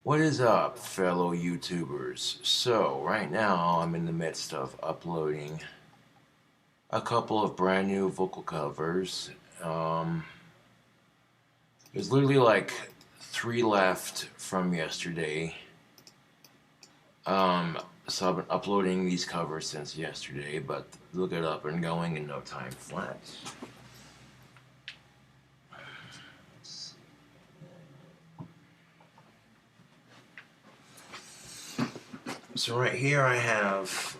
What is up, fellow YouTubers? So, right now I'm in the midst of uploading a couple of brand new vocal covers. There's literally like 3 left from yesterday. So I've been uploading these covers since yesterday, but they'll get up and going in no time flat. So right here I have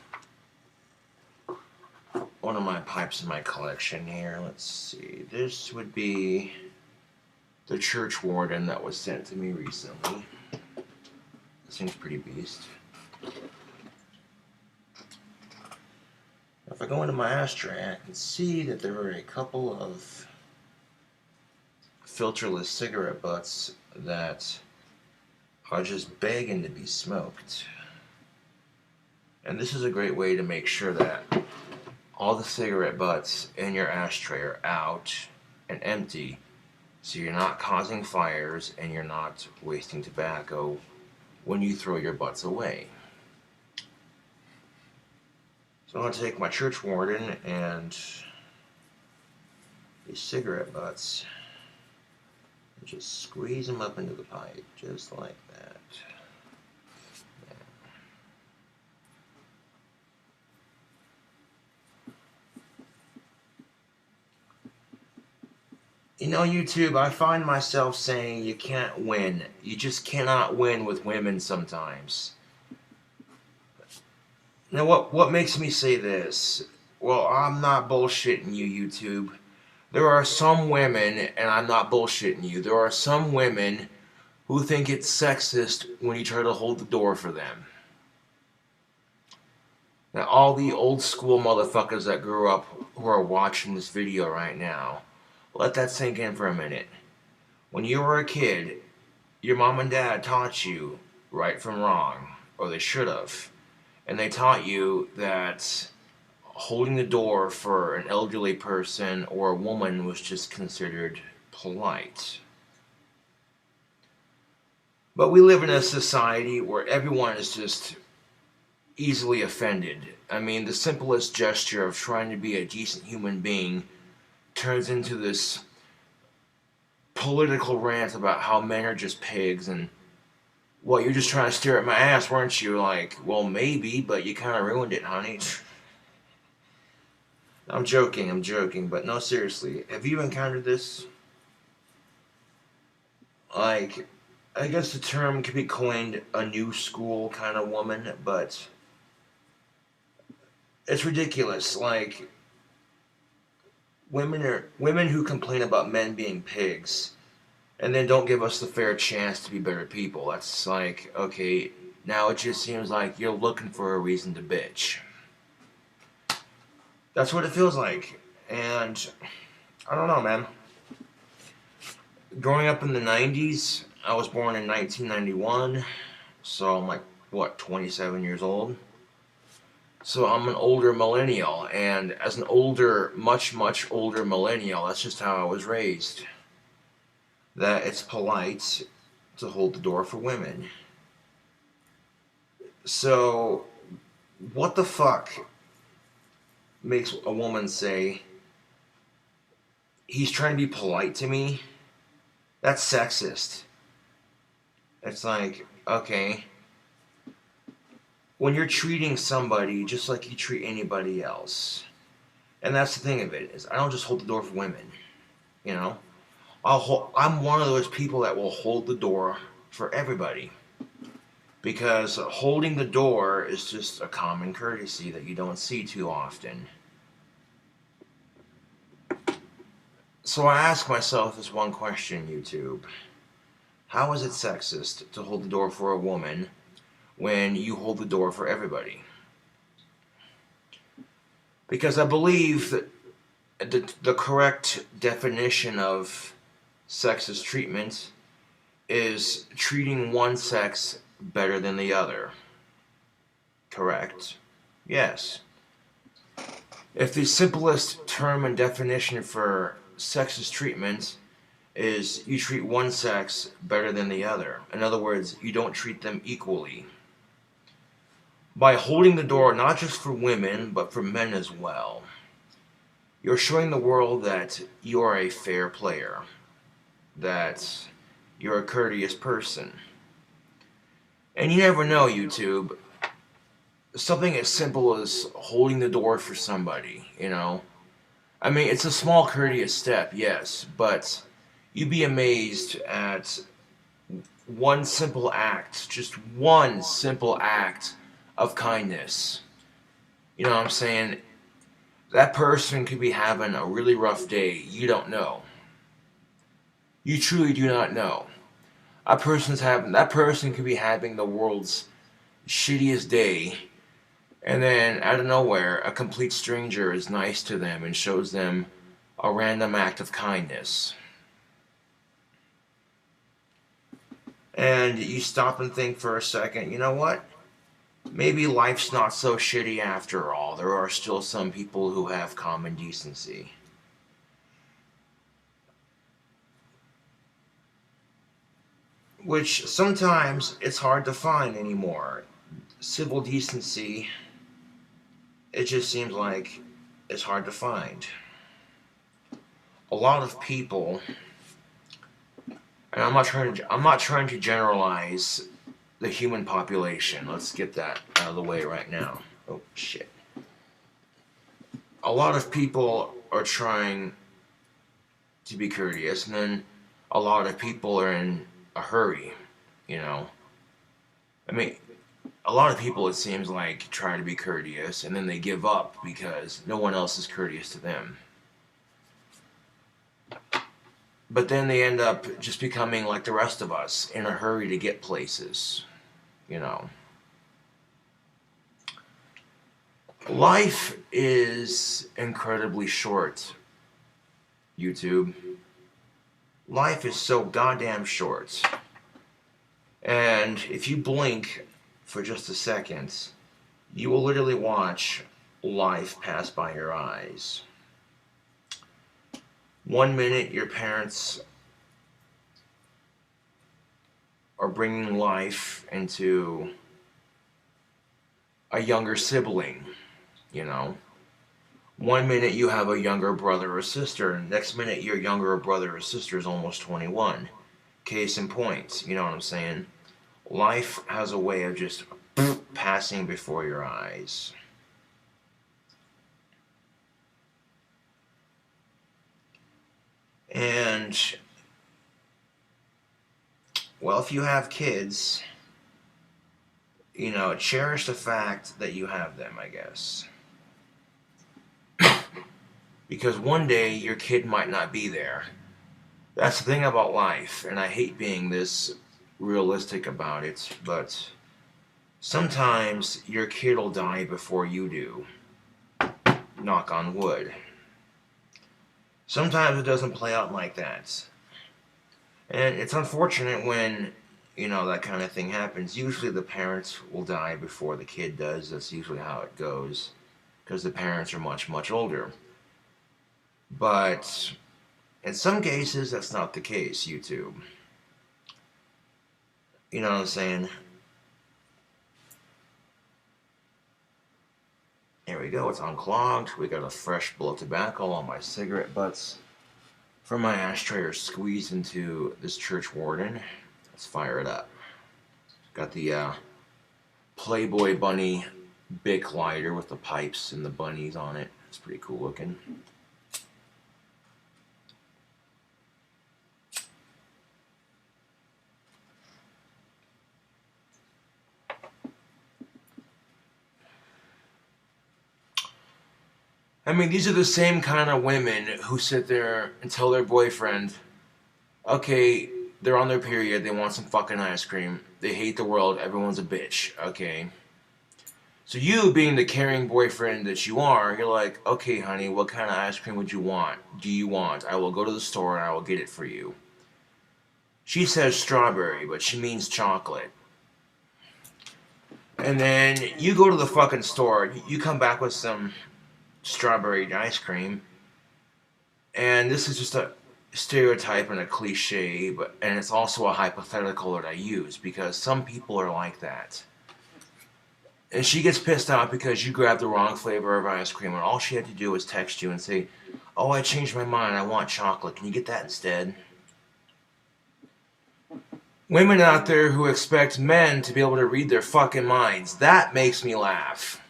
one of my pipes in my collection here. Let's see. This would be the church warden that was sent to me recently. This thing's pretty beast. If I go into my ashtray, I can see that there are a couple of filterless cigarette butts that are just begging to be smoked. And this is a great way to make sure that all the cigarette butts in your ashtray are out and empty, so you're not causing fires and you're not wasting tobacco when you throw your butts away. So I'm going to take my church warden and these cigarette butts and just squeeze them up into the pipe, just like that. You know, YouTube, I find myself saying you can't win. You just cannot win with women sometimes. Now, what makes me say this? Well, I'm not bullshitting you, YouTube. There are some women, and I'm not bullshitting you, there are some women who think it's sexist when you try to hold the door for them. Now, all the old school motherfuckers that grew up who are watching this video right now, let that sink in for a minute. When you were a kid, your mom and dad taught you right from wrong, or they should have. And they taught you that holding the door for an elderly person or a woman was just considered polite. But we live in a society where everyone is just easily offended. I mean, the simplest gesture of trying to be a decent human being turns into this political rant about how men are just pigs and, well, you're just trying to stare at my ass, weren't you? Like, well, maybe, but you kind of ruined it, honey. I'm joking, but no, seriously. Have you encountered this? Like, I guess the term could be coined a new school kind of woman, but it's ridiculous. Like, women who complain about men being pigs and then don't give us the fair chance to be better people. That's like, okay, now it just seems like you're looking for a reason to bitch. That's what it feels like. And I don't know, man. Growing up in the 90s, I was born in 1991, so I'm like, what, 27 years old? So I'm an older millennial, and as an older, much older millennial, that's just how I was raised. That it's polite to hold the door for women. So, what the fuck makes a woman say, he's trying to be polite to me? That's sexist. It's like, okay, when you're treating somebody just like you treat anybody else, and that's the thing of it, is I don't just hold the door for women, you know? I'm one of those people that will hold the door for everybody. Because holding the door is just a common courtesy that you don't see too often. So I ask myself this one question, YouTube. How is it sexist to hold the door for a woman when you hold the door for everybody? Because I believe that the correct definition of sexist treatment is treating one sex better than the other. Correct? Yes. If the simplest term and definition for sexist treatment is you treat one sex better than the other. In other words, you don't treat them equally. By holding the door not just for women, but for men as well, you're showing the world that you are a fair player, that you're a courteous person. And you never know, YouTube, something as simple as holding the door for somebody, you know? I mean, it's a small courteous step, yes, but you'd be amazed at one simple act, just one simple act of kindness. You know what I'm saying? That person could be having a really rough day. You don't know. You truly do not know. That person could be having the world's shittiest day, and then out of nowhere, a complete stranger is nice to them and shows them a random act of kindness. And you stop and think for a second, you know what? Maybe life's not so shitty after all. There are still some people who have common decency. Which sometimes it's hard to find anymore. Civil decency, it just seems like it's hard to find. A lot of people, and I'm not trying to generalize the human population. Let's get that out of the way right now. Oh shit. A lot of people are trying to be courteous, and then a lot of people are in a hurry, you know. I mean, a lot of people, it seems like, try to be courteous and then they give up because no one else is courteous to them. But then they end up just becoming like the rest of us, in a hurry to get places, you know. Life is incredibly short, YouTube. Life is so goddamn short. And if you blink for just a second, you will literally watch life pass by your eyes. 1 minute your parents are bringing life into a younger sibling, you know. 1 minute you have a younger brother or sister, and next minute your younger brother or sister is almost 21. Case in point, you know what I'm saying? Life has a way of just passing before your eyes. And, well, if you have kids, you know, cherish the fact that you have them, I guess. Because one day your kid might not be there. That's the thing about life, and I hate being this realistic about it, but sometimes your kid will die before you do. Knock on wood. Sometimes it doesn't play out like that. And it's unfortunate when, you know, that kind of thing happens. Usually the parents will die before the kid does. That's usually how it goes, because the parents are much, much older. But in some cases, that's not the case, YouTube. You know what I'm saying? Here we go, it's unclogged. We got a fresh blow of tobacco. On my cigarette butts from my ashtray are squeezed into this church warden. Let's fire it up. Got the Playboy bunny Bic lighter with the pipes and the bunnies on it. It's pretty cool looking. I mean, these are the same kind of women who sit there and tell their boyfriend, okay, they're on their period, they want some fucking ice cream, they hate the world, everyone's a bitch, okay? So you, being the caring boyfriend that you are, you're like, okay, honey, what kind of ice cream would you want? Do you want? I will go to the store and I will get it for you. She says strawberry, but she means chocolate. And then you go to the fucking store, you come back with some strawberry ice cream, and this is just stereotype and a cliche, and it's also a hypothetical that I use because some people are like that. And she gets pissed off because you grabbed the wrong flavor of ice cream, and all she had to do was text you and say, "Oh, I changed my mind. I want chocolate. Can you get that instead?" Women out there who expect men to be able to read their fucking minds, that makes me laugh.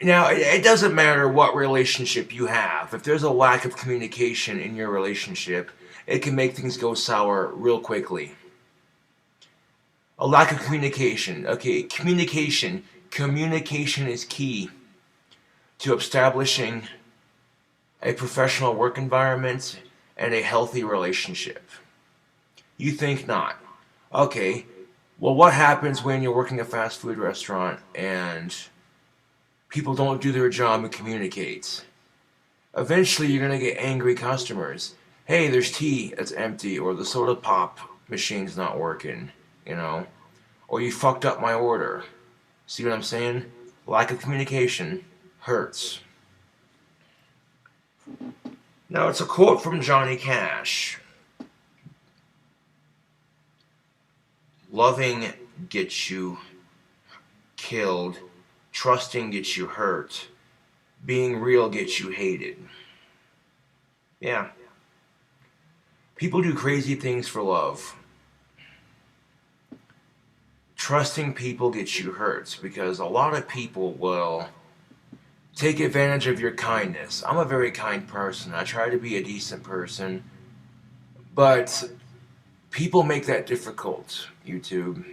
Now, it doesn't matter what relationship you have. If there's a lack of communication in your relationship, it can make things go sour real quickly. A lack of communication. Okay, communication. Communication is key to establishing a professional work environment and a healthy relationship. You think not. Okay, well, what happens when you're working a fast food restaurant and people don't do their job and communicate? Eventually, you're going to get angry customers. Hey, there's tea that's empty, or the soda pop machine's not working, you know? Or you fucked up my order. See what I'm saying? Lack of communication hurts. Now, it's a quote from Johnny Cash. Loving gets you killed. Trusting gets you hurt. Being real gets you hated. Yeah. People do crazy things for love. Trusting people gets you hurt because a lot of people will take advantage of your kindness. I'm a very kind person. I try to be a decent person. But people make that difficult, YouTube.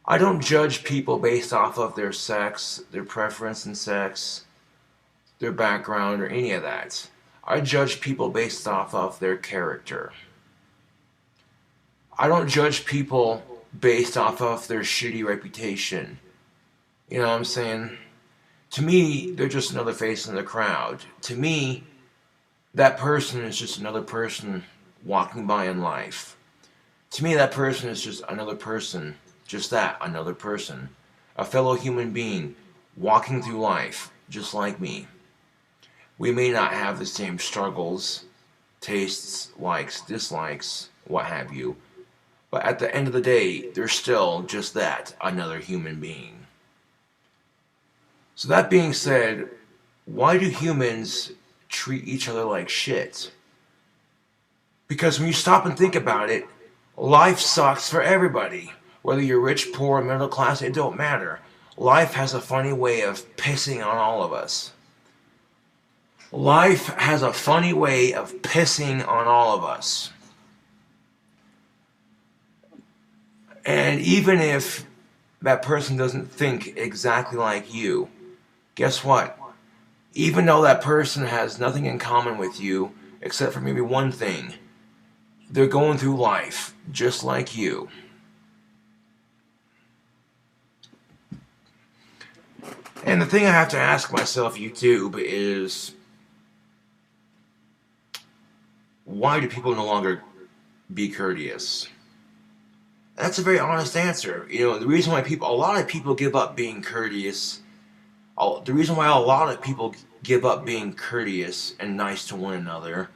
I don't judge people based off of their sex, their preference in sex, their background, or any of that. I judge people based off of their character. I don't judge people based off of their shitty reputation. You know what I'm saying? To me, they're just another face in the crowd. To me, that person is just another person walking by in life. To me, that person is just another person. Just that, another person. A fellow human being walking through life, just like me. We may not have the same struggles, tastes, likes, dislikes, what have you. But at the end of the day, they're still just that, another human being. So that being said, why do humans treat each other like shit? Because when you stop and think about it, life sucks for everybody. Whether you're rich, poor, middle class, it don't matter. Life has a funny way of pissing on all of us. Life has a funny way of pissing on all of us. And even if that person doesn't think exactly like you, guess what? Even though that person has nothing in common with you, except for maybe one thing, they're going through life just like you. And the thing I have to ask myself, YouTube, is why do people no longer be courteous? That's a very honest answer. You know, the reason why a lot of people give up being courteous, the reason why a lot of people give up being courteous and nice to one another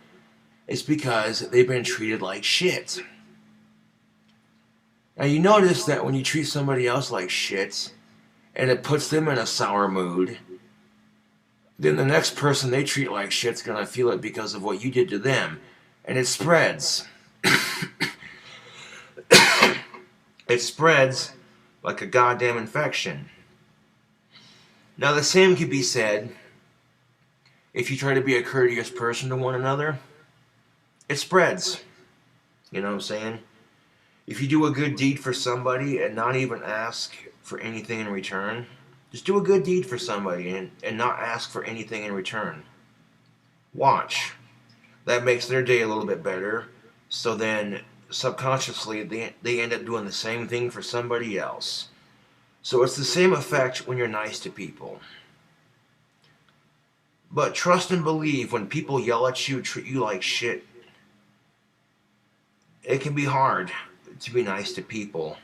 is because they've been treated like shit. Now you notice that when you treat somebody else like shit, and it puts them in a sour mood, then the next person they treat like shit's gonna feel it because of what you did to them. And it spreads. It spreads like a goddamn infection. Now the same can be said if you try to be a courteous person to one another. It spreads. You know what I'm saying? If you do a good deed for somebody and not even ask for anything in return, just do a good deed for somebody and not ask for anything in return. Watch. That makes their day a little bit better. So then subconsciously they end up doing the same thing for somebody else. So it's the same effect when you're nice to people. But trust and believe, when people yell at you, treat you like shit, it can be hard to be nice to people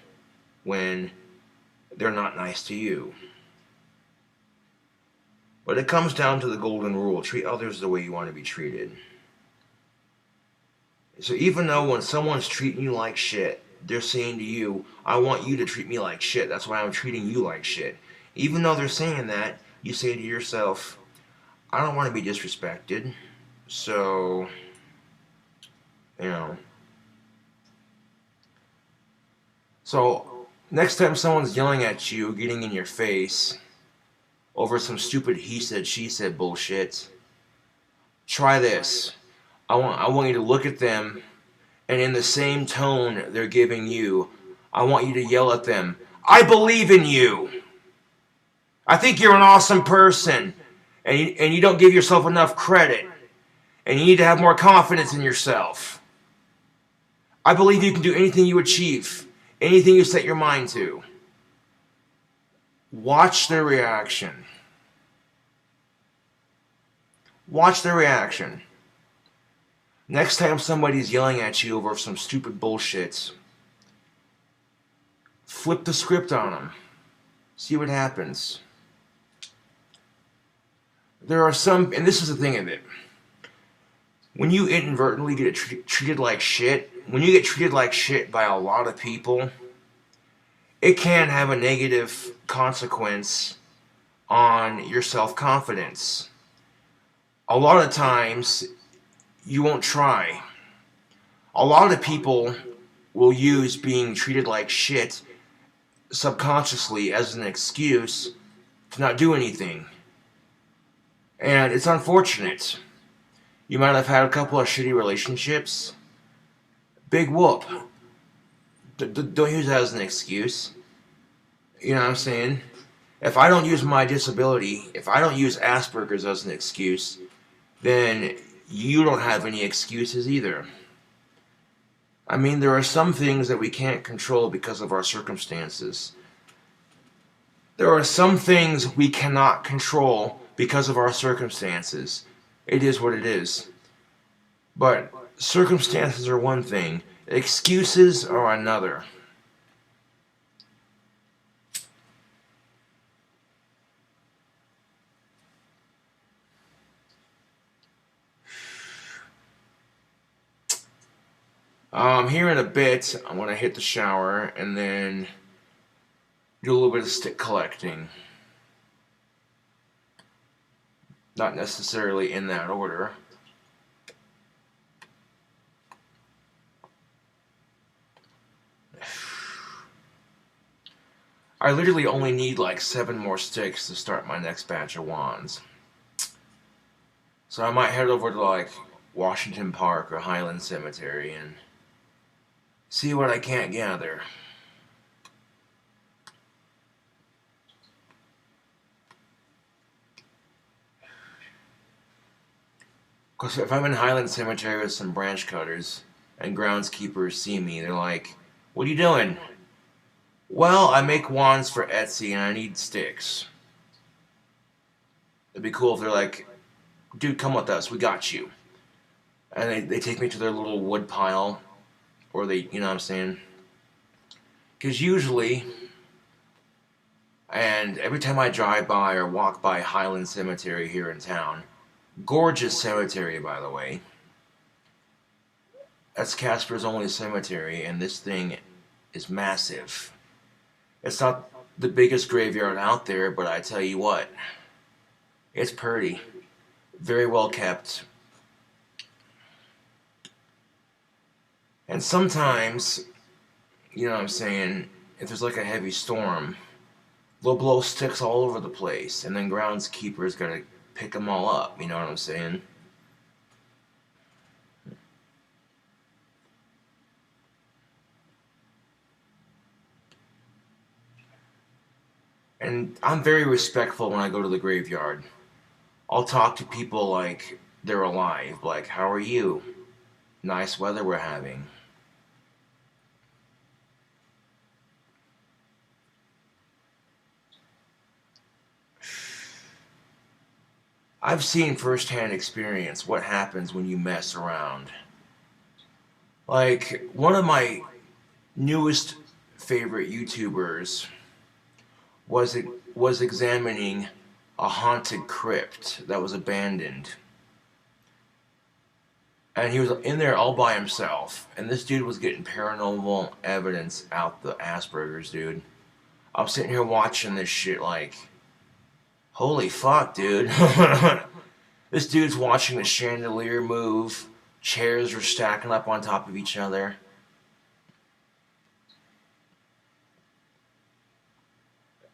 when they're not nice to you. But it comes down to the golden rule. Treat others the way you want to be treated. So even though when someone's treating you like shit, they're saying to you, I want you to treat me like shit. That's why I'm treating you like shit. Even though they're saying that, you say to yourself, I don't want to be disrespected. So, you know. So, next time someone's yelling at you, getting in your face over some stupid he said, she said bullshit, try this. I want you to look at them, and in the same tone they're giving you, I want you to yell at them, I believe in you. I think you're an awesome person, and you don't give yourself enough credit, and you need to have more confidence in yourself. I believe you can do anything you achieve, anything you set your mind to. Watch their reaction. Watch their reaction. Next time somebody's yelling at you over some stupid bullshit, flip the script on them. See what happens. There are some, and this is the thing of it, when you inadvertently get treated like shit, when you get treated like shit by a lot of people, it can have a negative consequence on your self-confidence. A lot of times, you won't try. A lot of people will use being treated like shit subconsciously as an excuse to not do anything. And it's unfortunate. You might have had a couple of shitty relationships. Big whoop. Don't use that as an excuse. You know what I'm saying? If I don't use my disability, if I don't use Asperger's as an excuse, then you don't have any excuses either. I mean, there are some things that we can't control because of our circumstances. There are some things we cannot control because of our circumstances. It is what it is. But circumstances are one thing. Excuses are another. Here in a bit, I'm going to hit the shower and then do a little bit of stick collecting. Not necessarily in that order. I literally only need like 7 more sticks to start my next batch of wands. So I might head over to like Washington Park or Highland Cemetery and see what I can't gather. Because if I'm in Highland Cemetery with some branch cutters and groundskeepers see me, they're like, what are you doing? Well, I make wands for Etsy and I need sticks. It'd be cool if they're like, dude, come with us, we got you. And they take me to their little wood pile, or they, you know what I'm saying? Because usually, and every time I drive by or walk by Highland Cemetery here in town, gorgeous cemetery, by the way. That's Casper's only cemetery, and this thing is massive. It's not the biggest graveyard out there, but I tell you what, it's pretty. Very well kept. And sometimes, you know what I'm saying, if there's like a heavy storm, they'll blow sticks all over the place, and then groundskeepers gotta pick them all up, you know what I'm saying? And I'm very respectful when I go to the graveyard. I'll talk to people like they're alive, like, how are you? Nice weather we're having. I've seen firsthand experience what happens when you mess around. Like, one of my newest favorite YouTubers was examining a haunted crypt that was abandoned. And he was in there all by himself. And this dude was getting paranormal evidence out the Asperger's, dude. I'm sitting here watching this shit like, holy fuck, dude. This dude's watching the chandelier move. Chairs are stacking up on top of each other.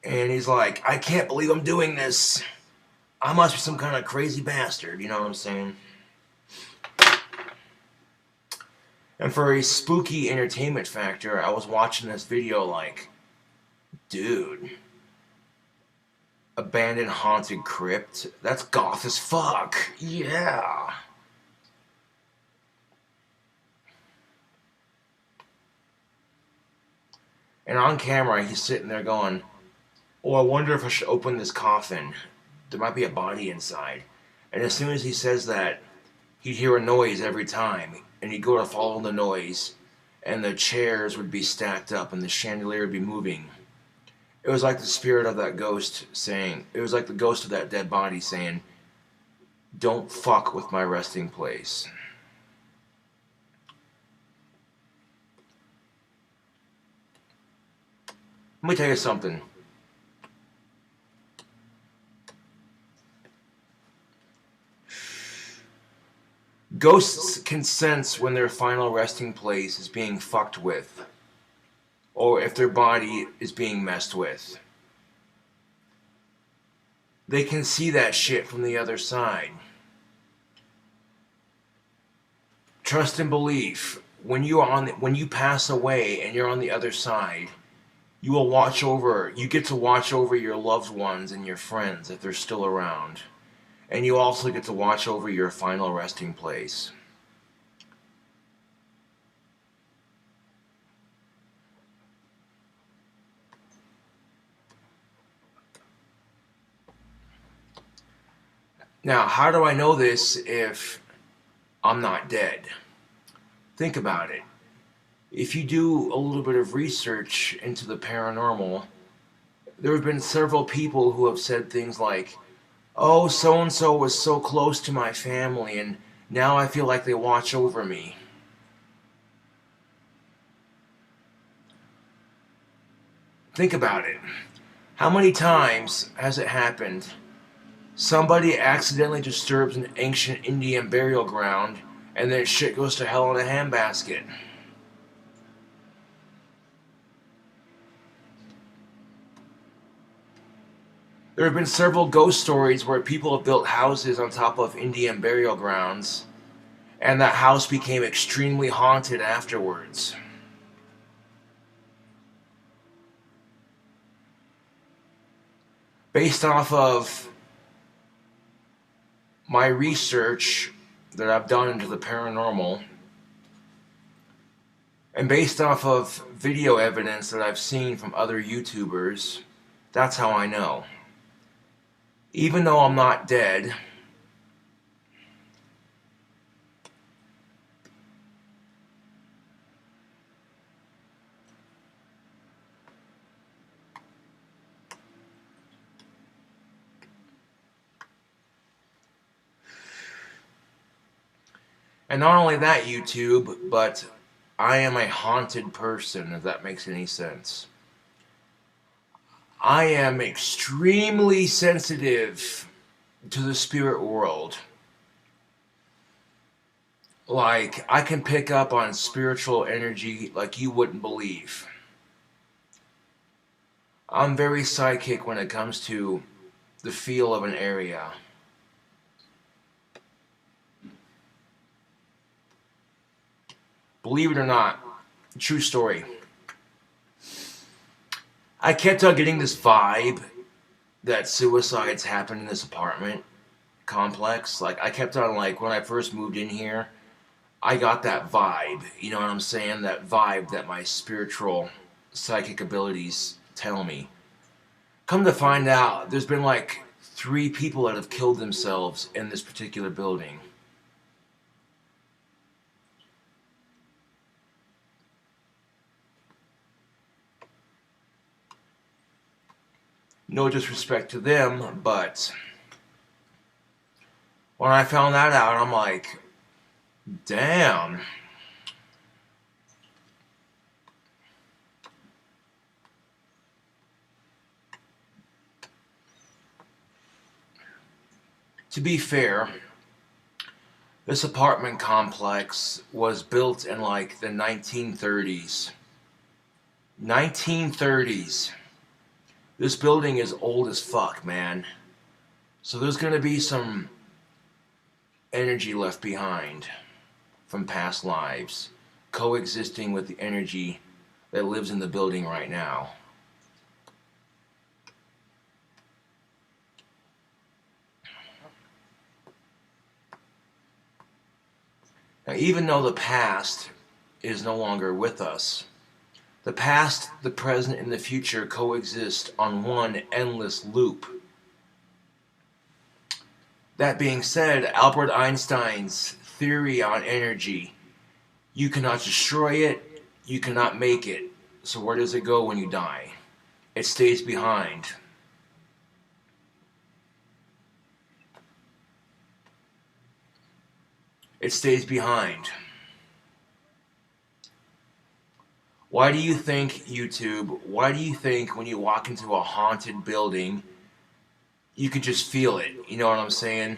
And he's like, I can't believe I'm doing this. I must be some kind of crazy bastard, you know what I'm saying? And for a spooky entertainment factor, I was watching this video like, dude, abandoned haunted crypt? That's goth as fuck. Yeah. And on camera, he's sitting there going, oh, I wonder if I should open this coffin. There might be a body inside. And as soon as he says that, he'd hear a noise every time. And he'd go to follow the noise. And the chairs would be stacked up and the chandelier would be moving. It was like the spirit of that ghost saying, it was like the ghost of that dead body saying, don't fuck with my resting place. Let me tell you something. Ghosts can sense when their final resting place is being fucked with, or if their body is being messed with. They can see that shit from the other side. Trust and belief. When you pass away and you're on the other side, you get to watch over your loved ones and your friends if they're still around. And you also get to watch over your final resting place. Now, how do I know this if I'm not dead? Think about it. If you do a little bit of research into the paranormal, there have been several people who have said things like, oh, so-and-so was so close to my family, and now I feel like they watch over me. Think about it. How many times has it happened? Somebody accidentally disturbs an ancient Indian burial ground, and then shit goes to hell in a handbasket. There have been several ghost stories where people have built houses on top of Indian burial grounds, and that house became extremely haunted afterwards. Based off of my research that I've done into the paranormal, and based off of video evidence that I've seen from other YouTubers, that's how I know. Even though I'm not dead, and not only that, YouTube, but I am a haunted person, if that makes any sense. I am extremely sensitive to the spirit world. Like, I can pick up on spiritual energy like you wouldn't believe. I'm very psychic when it comes to the feel of an area. Believe it or not, true story. I kept on getting this vibe that suicides happen in this apartment complex. Like, I kept on, like, when I first moved in here, I got that vibe. You know what I'm saying? That vibe that my spiritual psychic abilities tell me. Come to find out, there's been like 3 people that have killed themselves in this particular building. No disrespect to them, but when I found that out, I'm like, damn. To be fair, this apartment complex was built in like the 1930s. 1930s. This building is old as fuck, man. So there's gonna be some energy left behind from past lives, coexisting with the energy that lives in the building right now. Now, even though the past is no longer with us, the past, the present, and the future coexist on one endless loop. That being said, Albert Einstein's theory on energy, you cannot destroy it, you cannot make it. So where does it go when you die? It stays behind. It stays behind. Why do you think, YouTube, why do you think when you walk into a haunted building, you could just feel it? You know what I'm saying?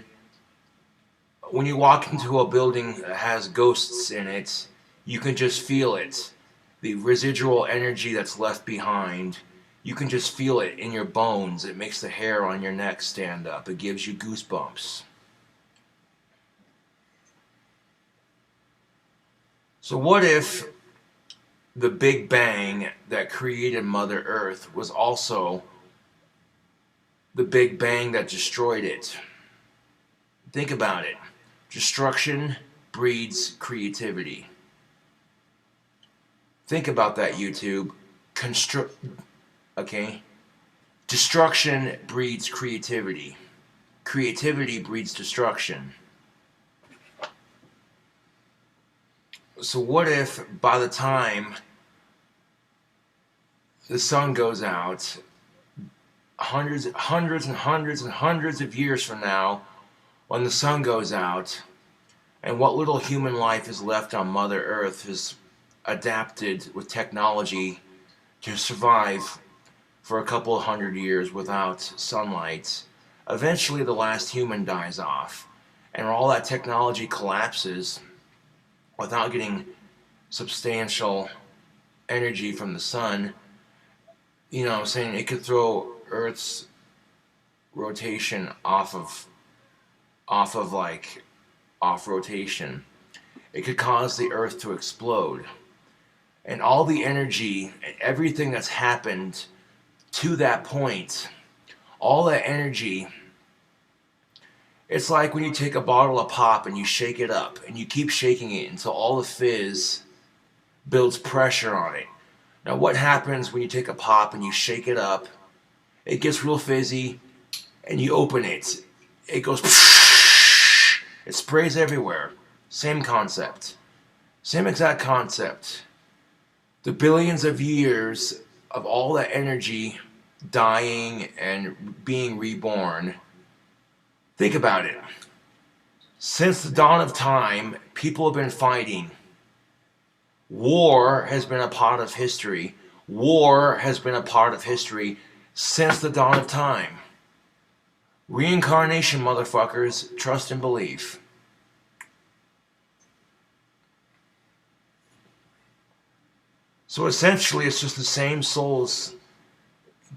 When you walk into a building that has ghosts in it, you can just feel it. The residual energy that's left behind, you can just feel it in your bones. It makes the hair on your neck stand up. It gives you goosebumps. So what if the Big Bang that created Mother Earth was also the Big Bang that destroyed it? Think about it. Destruction breeds creativity. Think about that, YouTube. Okay? Destruction breeds creativity. Creativity breeds destruction. So what if by the time the sun goes out, hundreds of years from now, when the sun goes out, and what little human life is left on Mother Earth has adapted with technology to survive for a couple of hundred years without sunlight, eventually the last human dies off, and all that technology collapses without getting substantial energy from the sun. You know what I'm saying? It could throw Earth's rotation off rotation. It could cause the Earth to explode. And all the energy and everything that's happened to that point, all that energy, it's like when you take a bottle of pop and you shake it up and you keep shaking it until all the fizz builds pressure on it. Now what happens when you take a pop and you shake it up? It gets real fizzy and you open it. It goes, it sprays everywhere. Same concept. Same exact concept. The billions of years of all that energy dying and being reborn. Think about it. Since the dawn of time, people have been fighting. War has been a part of history. War has been a part of history since the dawn of time. Reincarnation, motherfuckers. Trust and believe. So essentially, it's just the same souls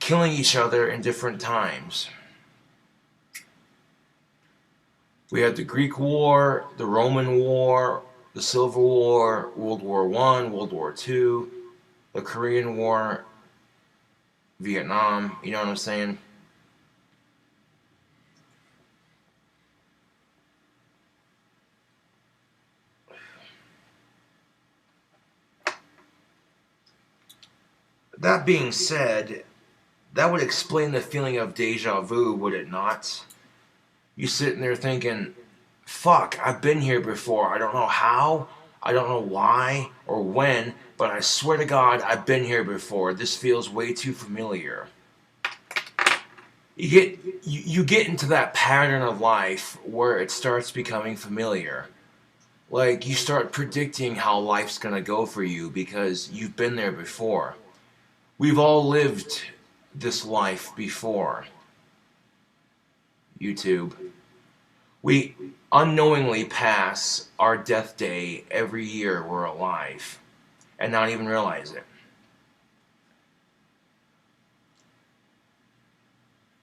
killing each other in different times. We had the Greek War, the Roman War, the Civil War, World War I, World War II, the Korean War, Vietnam, you know what I'm saying? That being said, that would explain the feeling of deja vu, would it not? You sitting there thinking, fuck, I've been here before. I don't know how, I don't know why or when, but I swear to God, I've been here before. This feels way too familiar. you get into that pattern of life where it starts becoming familiar. Like, you start predicting how life's gonna go for you because you've been there before. We've all lived this life before. YouTube. We unknowingly pass our death day every year we're alive and not even realize it.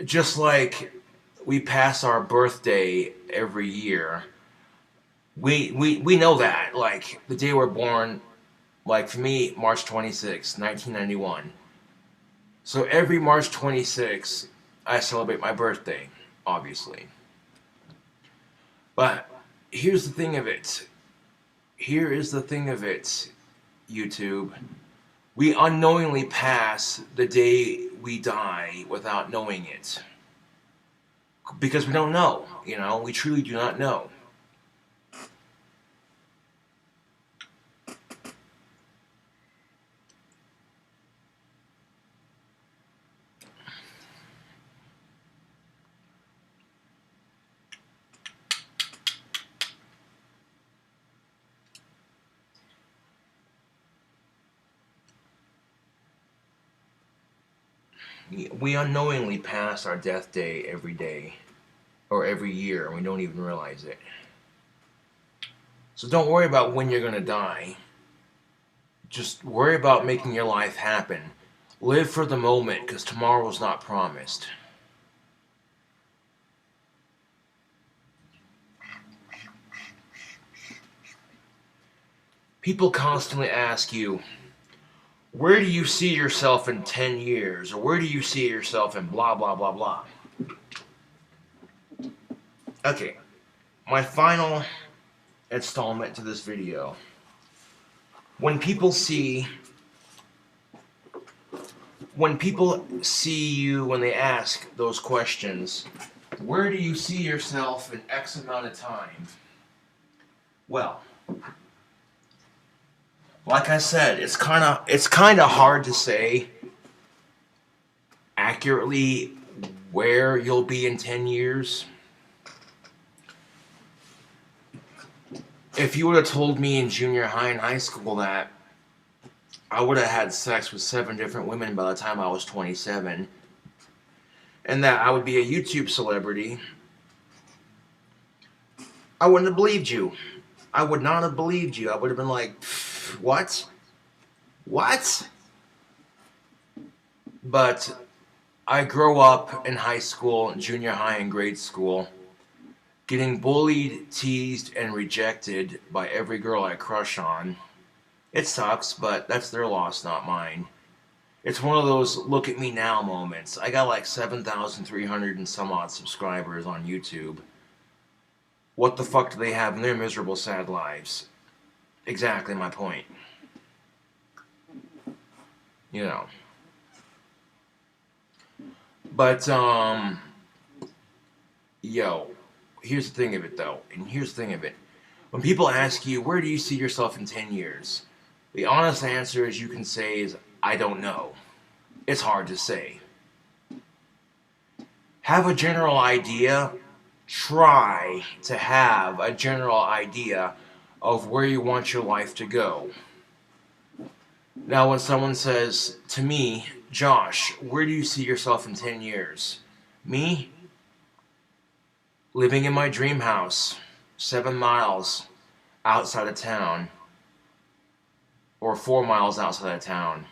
Just like we pass our birthday every year, we know that. Like, the day we're born, like for me, March 26, 1991. So every March 26, I celebrate my birthday, obviously. But here's the thing of it. Here is the thing of it, YouTube. We unknowingly pass the day we die without knowing it. Because we don't know, you know? We truly do not know. We unknowingly pass our death day every day. Or every year, and we don't even realize it. So don't worry about when you're going to die. Just worry about making your life happen. Live for the moment, because tomorrow's not promised. People constantly ask you, where do you see yourself in 10 years? Or where do you see yourself in blah, blah, blah, blah? Okay, my final installment to this video. When people see you, when they ask those questions, where do you see yourself in X amount of time? Well, like I said, it's kind of hard to say accurately where you'll be in 10 years. If you would have told me in junior high and high school that I would have had sex with 7 different women by the time I was 27, and that I would be a YouTube celebrity, I wouldn't have believed you. I would not have believed you. I would have been like, what? What? But I grew up in high school, junior high, and grade school, getting bullied, teased, and rejected by every girl I crush on. It sucks, but that's their loss, not mine. It's one of those look at me now moments. I got like 7,300 and some odd subscribers on YouTube. What the fuck do they have in their miserable, sad lives? Exactly my point. You know. But, yo, here's the thing of it, though. And here's the thing of it. When people ask you, where do you see yourself in 10 years? The honest answer, as you can say, is, I don't know. It's hard to say. Have a general idea. Try to have a general idea of where you want your life to go. Now, when someone says to me, Josh, where do you see yourself in 10 years? Me? Living in my dream house, 7 miles outside of town, or 4 miles outside of town,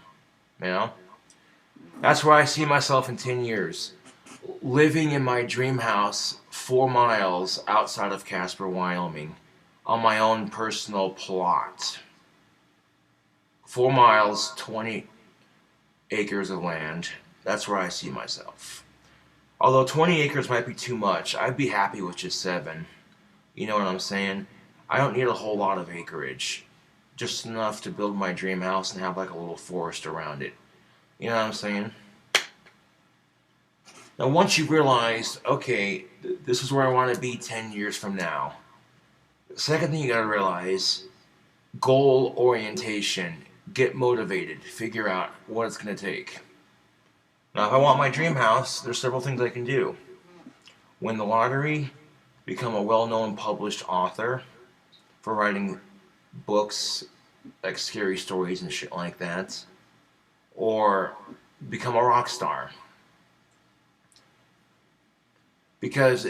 you know? That's where I see myself in 10 years. Living in my dream house 4 miles outside of Casper, Wyoming, on my own personal plot. 4 miles, 20 acres of land. That's where I see myself. Although 20 acres might be too much, I'd be happy with just 7. You know what I'm saying? I don't need a whole lot of acreage. Just enough to build my dream house and have like a little forest around it. You know what I'm saying? Now, once you realize, okay, this is where I want to be 10 years from now. The second thing you got to realize, goal orientation. Get motivated. Figure out what it's going to take. Now, if I want my dream house, there's several things I can do. Win the lottery, become a well-known published author for writing books like scary stories and shit like that, or become a rock star. Because,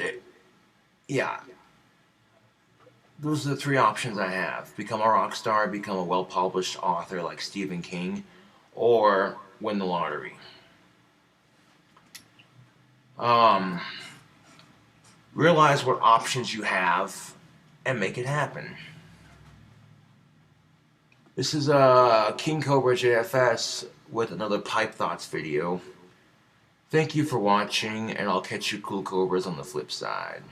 yeah, those are the three options I have. Become a rock star, become a well-published author like Stephen King, or win the lottery. Realize what options you have and make it happen. This is KINGCOBRAJFS with another Pipe Thoughts video. Thank you for watching, and I'll catch you cool cobras on the flip side.